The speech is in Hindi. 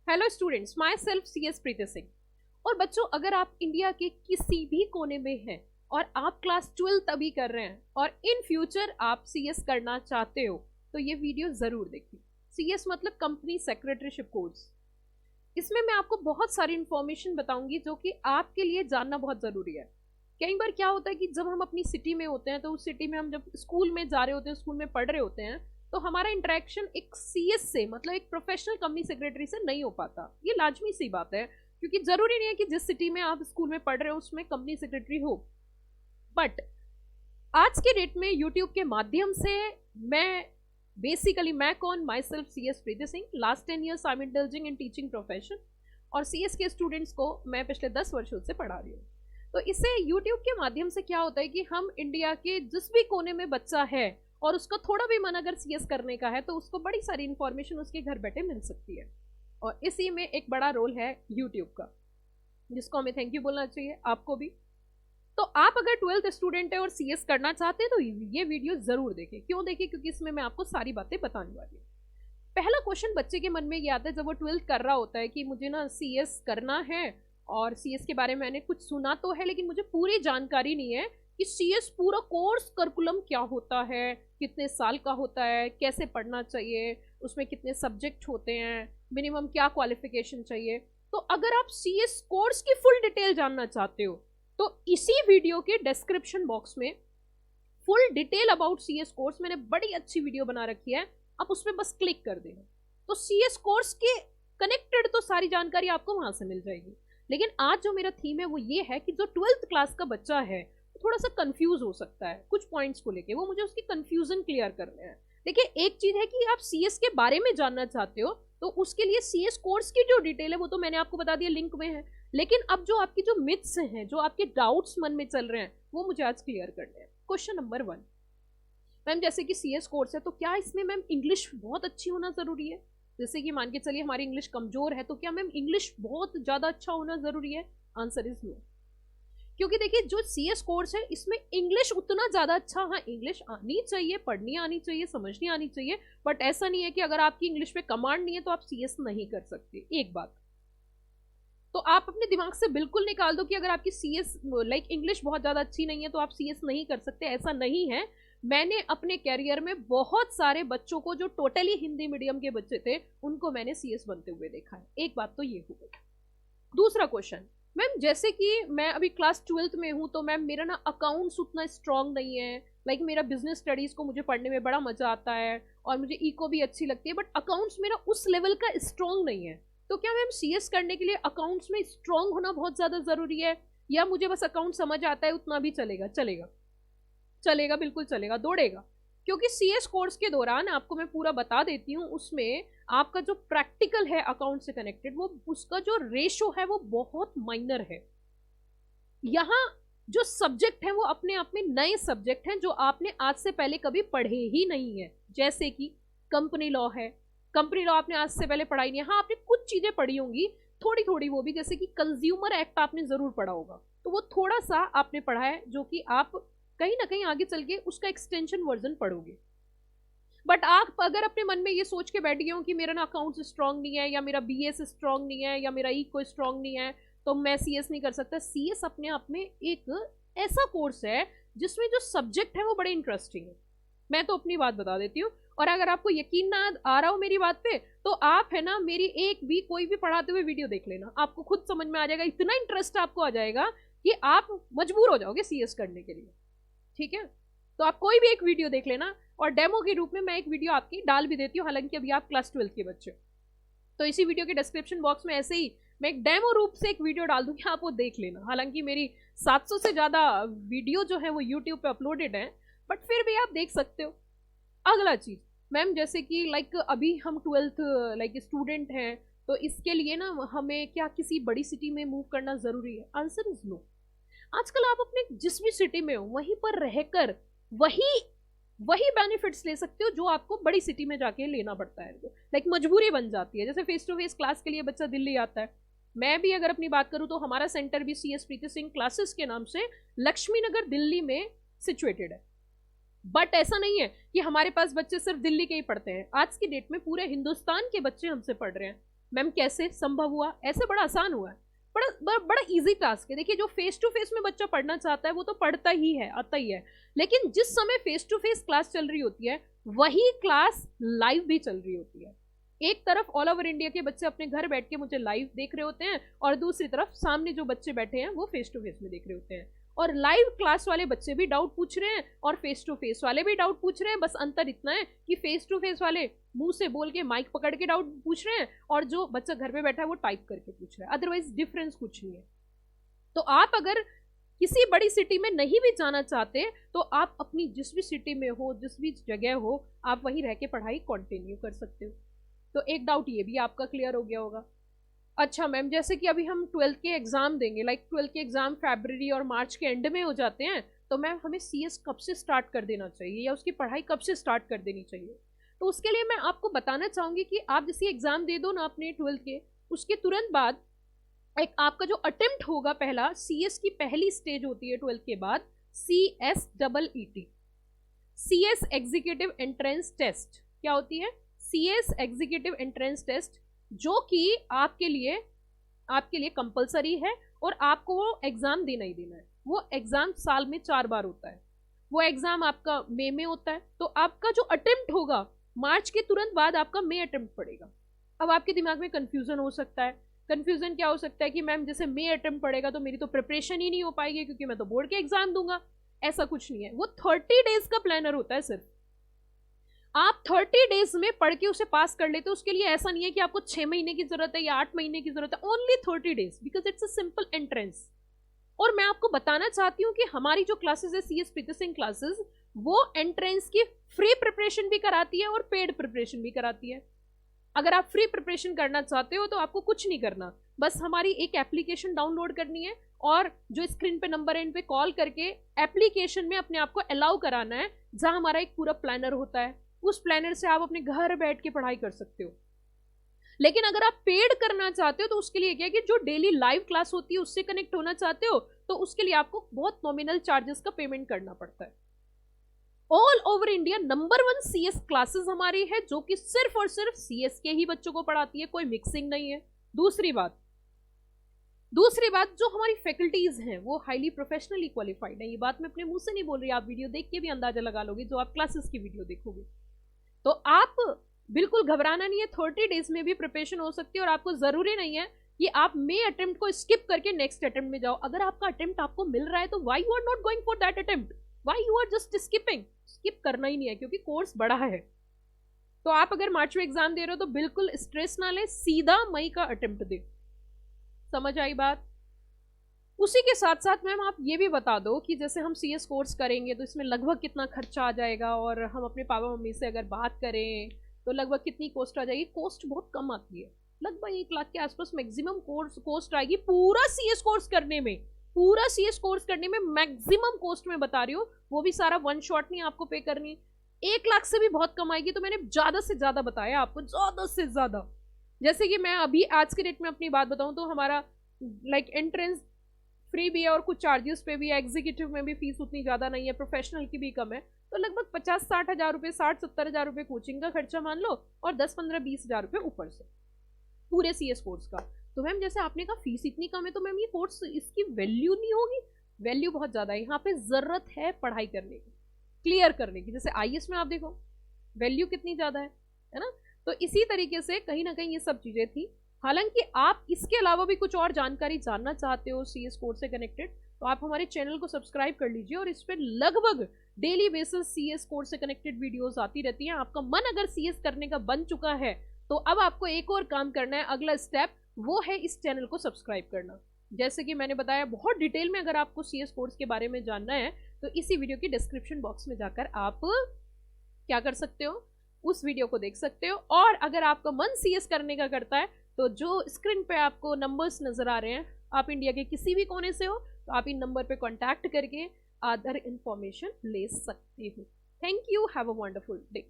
Hello students, my self CS प्रीति सिंह। और बच्चों, अगर आप इंडिया के किसी भी कोने में हैं और आप क्लास 12 अभी कर रहे हैं और इन फ्यूचर आप CS करना चाहते हो तो ये वीडियो जरूर देखिए। CS मतलब कंपनी सेक्रेटरीशिप कोर्स। इसमें मैं आपको बहुत सारी इंफॉर्मेशन बताऊंगी जो कि आपके लिए जानना बहुत जरूरी है। कई बार क्या होता है कि जब हम अपनी सिटी में होते हैं तो उस सिटी में हम जब स्कूल में जा रहे होते हैं, स्कूल में पढ़ रहे होते हैं, तो हमारा इंटरेक्शन एक CS से मतलब एक प्रोफेशनल कंपनी सेक्रेटरी से नहीं हो पाता। ये लाजमी सी बात है, क्योंकि जरूरी नहीं है कि जिस सिटी में आप स्कूल में पढ़ रहे हो उसमें कंपनी सेक्रेटरी हो। बट आज के डेट में यूट्यूब के माध्यम से मैं कौन, my self CS Preeti Singh. Last 10 years I am indulging in teaching profession और CS के स्टूडेंट्स को मैं पिछले 10 वर्षों से पढ़ा रही हूँ। तो इससे यूट्यूब के माध्यम से क्या होता है कि हम इंडिया के जिस भी कोने में बच्चा है और उसका थोड़ा भी मन अगर CS करने का है तो उसको बड़ी सारी इंफॉर्मेशन उसके घर बैठे मिल सकती है। और इसी में एक बड़ा रोल है यूट्यूब का, जिसको हमें थैंक यू बोलना चाहिए, आपको भी। तो आप अगर 12th स्टूडेंट है और CS करना चाहते हैं तो ये वीडियो जरूर देखें। क्यों देखें? क्योंकि इसमें मैं आपको सारी बातें बताने वाली हूँ। पहला क्वेश्चन बच्चे के मन में ये आता है जब वो 12th कर रहा होता है कि मुझे ना CS करना है और CS के बारे में मैंने कुछ सुना तो है लेकिन मुझे पूरी जानकारी नहीं है कि CS पूरा कोर्स करिकुलम क्या होता है, कितने साल का होता है, कैसे पढ़ना चाहिए, उसमें कितने सब्जेक्ट होते हैं, मिनिमम क्या क्वालिफिकेशन चाहिए। तो अगर आप CS कोर्स की फुल डिटेल जानना चाहते हो तो इसी वीडियो के डिस्क्रिप्शन बॉक्स में full detail about CS course मैंने बड़ी अच्छी वीडियो बना रखी है, आप उसमें बस क्लिक कर देना। तो CS कोर्स के कनेक्टेड तो सारी जानकारी आपको वहां से मिल जाएगी। लेकिन आज जो मेरा थीम है वो ये है कि जो 12th क्लास का बच्चा है थोड़ा सा कंफ्यूज हो सकता है कुछ पॉइंट्स को लेके, वो मुझे उसकी कंफ्यूजन क्लियर करने हैं। देखिए, एक चीज है कि आप CS के बारे में जानना चाहते हो तो उसके लिए CS कोर्स की जो डिटेल है वो तो मैंने आपको बता दिया, लिंक में है। लेकिन अब जो आपकी जो मिथ्स हैं, जो आपके डाउट्स मन में चल रहे हैं, वो मुझे आज क्लियर करने हैं। क्वेश्चन नंबर 1, मैम जैसे कि CS कोर्स है तो क्या इसमें मैम इंग्लिश बहुत अच्छी होना जरूरी है? जैसे कि मान के चलिए हमारी इंग्लिश कमजोर है तो क्या मैम इंग्लिश बहुत ज्यादा अच्छा होना जरूरी है? Answer is no. क्योंकि देखिए, जो CS कोर्स है इसमें इंग्लिश उतना ज्यादा अच्छा, हाँ इंग्लिश आनी चाहिए, पढ़नी आनी चाहिए, समझनी आनी चाहिए, बट ऐसा नहीं है कि अगर आपकी इंग्लिश पे कमांड नहीं है तो आप CS नहीं कर सकते। एक बात तो आप अपने दिमाग से बिल्कुल निकाल दो कि अगर आपकी CS लाइक इंग्लिश बहुत ज्यादा अच्छी नहीं है तो आप CS नहीं कर सकते, ऐसा नहीं है। मैंने अपने कैरियर में बहुत सारे बच्चों को जो टोटली हिंदी मीडियम के बच्चे थे उनको मैंने CS बनते हुए देखा है। एक बात तो ये हो गई। दूसरा क्वेश्चन, मैम जैसे कि मैं अभी क्लास 12th में हूं तो मैम मेरा ना अकाउंट्स उतना स्ट्रांग नहीं है, लाइक मेरा बिजनेस स्टडीज को मुझे पढ़ने में बड़ा मजा आता है और मुझे इको भी अच्छी लगती है, बट अकाउंट्स मेरा उस लेवल का स्ट्रांग नहीं है। तो क्या मैम CS करने के लिए अकाउंट्स में स्ट्रांग होना बहुत ज्यादा जरूरी है या मुझे बस अकाउंट समझ आता है उतना भी चलेगा? चलेगा, चलेगा, बिल्कुल चलेगा, दौड़ेगा। क्योंकि CS कोर्स के दौरान आपको मैं पूरा बता देती हूँ, उसमें आपका जो प्रैक्टिकल है अकाउंट से कनेक्टेड, वो उसका जो रेशो है वो बहुत माइनर है। यहाँ जो सब्जेक्ट है वो अपने आप में नए सब्जेक्ट हैं जो आपने आज से पहले कभी पढ़े ही नहीं है। जैसे कि कंपनी लॉ है, कंपनी लॉ आपने आज से पहले पढ़ा ही नहीं है। हाँ, आपने कुछ चीजें पढ़ी होंगी थोड़ी थोड़ी, वो भी जैसे कि कंज्यूमर एक्ट आपने जरूर पढ़ा होगा, तो वो थोड़ा सा आपने पढ़ा है जो कि आप कहीं ना कहीं आगे चल के उसका एक्सटेंशन वर्जन पढ़ोगे। बट आप अगर अपने मन में ये सोच के बैठ गए हो कि मेरा ना अकाउंट्स स्ट्रांग नहीं है या मेरा BS स्ट्रांग नहीं है या मेरा इको स्ट्रांग नहीं है तो मैं CS नहीं कर सकता। CS अपने आप में एक ऐसा कोर्स है जिसमें जो सब्जेक्ट है वो बड़े इंटरेस्टिंग है। मैं तो अपनी बात बता देती हूँ, और अगर आपको यकीन ना आ रहा हो मेरी बात पे तो आप है ना मेरी एक भी कोई भी पढ़ाते हुए वीडियो देख लेना, आपको खुद समझ में आ जाएगा। इतना इंटरेस्ट आपको आ जाएगा कि आप मजबूर हो जाओगे CS करने के लिए। ठीक है, तो आप कोई भी एक वीडियो देख लेना, और डेमो के रूप में मैं एक वीडियो आपकी डाल भी देती हूँ, हालांकि अभी आप क्लास 12 के बच्चे हो तो इसी वीडियो के डिस्क्रिप्शन बॉक्स में ऐसे ही मैं एक डेमो रूप से एक वीडियो डाल दूंगी, आप वो देख लेना। हालांकि मेरी 700 से ज्यादा वीडियो जो है वो यूट्यूब पे अपलोडेड है, बट फिर भी आप देख सकते हो। अगला चीज, मैम जैसे कि लाइक अभी हम 12th लाइक स्टूडेंट हैं तो इसके लिए ना हमें क्या किसी बड़ी सिटी में मूव करना जरूरी है? Answer is no. आजकल आप अपने जिस भी सिटी में हो वहीं पर रहकर वही बेनिफिट्स ले सकते हो जो आपको बड़ी सिटी में जाके लेना पड़ता है। लाइक मजबूरी बन जाती है। जैसे फेस टू फेस क्लास के लिए बच्चा दिल्ली आता है, मैं भी अगर अपनी बात करूं तो हमारा सेंटर भी CS प्रीति सिंह क्लासेस के नाम से लक्ष्मी नगर दिल्ली में सिचुएटेड है। बट ऐसा नहीं है कि हमारे पास बच्चे सिर्फ दिल्ली के ही पढ़ते हैं, आज की डेट में पूरे हिंदुस्तान के बच्चे हमसे पढ़ रहे हैं। मैम कैसे संभव हुआ, ऐसे बड़ा आसान हुआ है, बड़ा इजी टास्क है। देखिए जो फेस टू फेस में बच्चा पढ़ना चाहता है वो तो पढ़ता ही है, आता ही है, लेकिन जिस समय फेस टू फेस क्लास चल रही होती है वही क्लास लाइव भी चल रही होती है। एक तरफ ऑल ओवर इंडिया के बच्चे अपने घर बैठ के मुझे लाइव देख रहे होते हैं और दूसरी तरफ सामने जो बच्चे बैठे हैं वो फेस टू फेस में देख रहे होते हैं। और लाइव क्लास वाले बच्चे भी डाउट पूछ रहे हैं और फेस टू फेस वाले भी डाउट पूछ रहे हैं, बस अंतर इतना है कि फेस टू फेस वाले मुंह से बोल के माइक पकड़ के डाउट पूछ रहे हैं और जो बच्चा घर पे बैठा है वो टाइप करके पूछ रहा है, अदरवाइज डिफरेंस कुछ नहीं है। तो आप अगर किसी बड़ी सिटी में नहीं भी जाना चाहते तो आप अपनी जिस भी सिटी में हो, जिस भी जगह हो, आप वहीं रह के पढ़ाई कंटिन्यू कर सकते हो। तो एक डाउट ये भी आपका क्लियर हो गया होगा। अच्छा मैम, जैसे कि अभी हम 12th के एग्जाम देंगे, लाइक 12th के एग्जाम फरवरी और मार्च के एंड में हो जाते हैं, तो मैम हमें सीएस कब से स्टार्ट कर देना चाहिए या उसकी पढ़ाई कब से स्टार्ट कर देनी चाहिए? तो उसके लिए मैं आपको बताना चाहूंगी कि आप जैसे एग्जाम दे दो ना अपने 12th के, उसके तुरंत बाद एक आपका जो अटेम्प्ट होगा पहला, सीएस की पहली स्टेज होती है 12th के बाद, CSEET, CS executive entrance test. क्या होती है? सीएस एग्जीक्यूटिव एंट्रेंस टेस्ट, जो कि आपके लिए कंपलसरी है और आपको वो एग्जाम देना ही देना है। वो एग्जाम साल में 4 बार होता है। वो एग्जाम आपका मई में होता है, तो आपका जो अटेम्प्ट होगा मार्च के तुरंत बाद आपका मई अटेम्प्ट पड़ेगा। अब आपके दिमाग में कंफ्यूजन हो सकता है। कंफ्यूजन क्या हो सकता है कि मैम जैसे मई अटेम्प्ट पड़ेगा तो मेरी तो प्रिपरेशन ही नहीं हो पाएगी क्योंकि मैं तो बोर्ड के एग्जाम दूंगा। ऐसा कुछ नहीं है, वो 30 डेज का प्लानर होता है सिर्फ। आप 30 डेज में पढ़ के उसे पास कर लेते हो। उसके लिए ऐसा नहीं है कि आपको 6 महीने की जरूरत है या 8 महीने की जरूरत है, only 30 days, because it's a simple entrance. और मैं आपको बताना चाहती हूँ कि हमारी जो क्लासेस है CS प्रीति सिंह क्लासेस, वो एंट्रेंस की फ्री प्रिपरेशन भी कराती है और पेड प्रिपरेशन भी कराती है। अगर आप फ्री प्रिपरेशन करना चाहते हो तो आपको कुछ नहीं करना, बस हमारी एक एप्लीकेशन डाउनलोड करनी है और जो स्क्रीन पे नंबर है इन पे कॉल करके एप्लीकेशन में अपने आप को अलाउ कराना है, जहां हमारा एक पूरा प्लानर होता है। उस प्लानर से आप अपने घर बैठ के पढ़ाई कर सकते हो। लेकिन अगर आप पेड करना चाहते हो तो उसके लिए क्या है कि जो डेली लाइव क्लास होती है उससे कनेक्ट होना चाहते हो तो उसके लिए आपको बहुत नॉमिनल चार्जेस का पेमेंट करना पड़ता है। All over India number 1 CS classes हमारी है, जो कि सिर्फ और सिर्फ CS के ही बच्चों को पढ़ाती है, कोई मिक्सिंग नहीं है। दूसरी बात जो हमारी फैकल्टीज हैं वो हाईली प्रोफेशनली क्वालिफाइड है। ये बात मैं अपने मुंह से नहीं बोल रही, आप वीडियो देख के भी अंदाजा लगा लोगे जो आप क्लासेस की वीडियो देखोगे। तो आप बिल्कुल घबराना नहीं है, 30 डेज में भी प्रिपरेशन हो सकती है और आपको जरूरी नहीं है कि आप मई अटेम्प्ट को स्किप करके नेक्स्ट अटेम्प्ट में जाओ। अगर आपका अटेम्प्ट आपको मिल रहा है तो why you are not going for that attempt, why you are just skipping? Skip करना ही नहीं है क्योंकि कोर्स बड़ा है। तो आप अगर मार्च में एग्जाम दे रहे हो तो बिल्कुल स्ट्रेस ना ले, सीधा मई का अटेम्प्ट दे। समझ आई बात? उसी के साथ साथ मैम आप ये भी बता दो कि जैसे हम CS कोर्स करेंगे तो इसमें लगभग कितना खर्चा आ जाएगा, और हम अपने पापा मम्मी से अगर बात करें तो लगभग कितनी कॉस्ट आ जाएगी? कॉस्ट बहुत कम आती है, लगभग 1 लाख के आसपास मैक्सिमम कॉस्ट आएगी पूरा CS कोर्स करने में। पूरा CS कोर्स करने में मैक्सिमम कॉस्ट में बता रही हूँ, वो भी सारा 1 शॉट नहीं आपको पे करनी है। 1 लाख से भी बहुत कम आएगी। तो मैंने ज्यादा से ज्यादा बताया आपको, ज्यादा से ज्यादा। जैसे कि मैं अभी आज के डेट में अपनी बात बताऊं तो हमारा लाइक एंट्रेंस फ्री भी है और कुछ चार्जेस पे भी है, एग्जीक्यूटिव में भी फीस उतनी ज़्यादा नहीं है, प्रोफेशनल की भी कम है। तो लगभग 50-60 हज़ार रुपये, 60-70 हज़ार रुपये कोचिंग का खर्चा मान लो और 10-15-20 हज़ार रुपये ऊपर से पूरे CS कोर्स का। तो मैम जैसे आपने कहा फीस इतनी कम है तो मैम ये कोर्स इसकी वैल्यू नहीं होगी? वैल्यू बहुत ज़्यादा है। यहाँ पे ज़रूरत है पढ़ाई करने की, क्लियर करने की। जैसे IAS में आप देखो वैल्यू कितनी ज़्यादा है ना? तो इसी तरीके से कहीं ना कहीं ये सब चीज़ें थी। हालांकि आप इसके अलावा भी कुछ और जानकारी जानना चाहते हो CS कोर्स से कनेक्टेड तो आप हमारे चैनल को सब्सक्राइब कर लीजिए, और इस पर लगभग डेली बेसिस CS कोर्स से कनेक्टेड वीडियोस आती रहती हैं। आपका मन अगर CS करने का बन चुका है तो अब आपको एक और काम करना है, अगला स्टेप वो है इस चैनल को सब्सक्राइब करना। जैसे कि मैंने बताया बहुत डिटेल में अगर आपको CS कोर्स के बारे में जानना है तो इसी वीडियो की डिस्क्रिप्शन बॉक्स में जाकर आप क्या कर सकते हो, उस वीडियो को देख सकते हो। और अगर आपका मन CS करने का करता है तो जो स्क्रीन पे आपको नंबर्स नजर आ रहे हैं, आप इंडिया के किसी भी कोने से हो तो आप इन नंबर पे कांटेक्ट करके अदर इंफॉर्मेशन ले सकते हो। Thank you, have a wonderful day.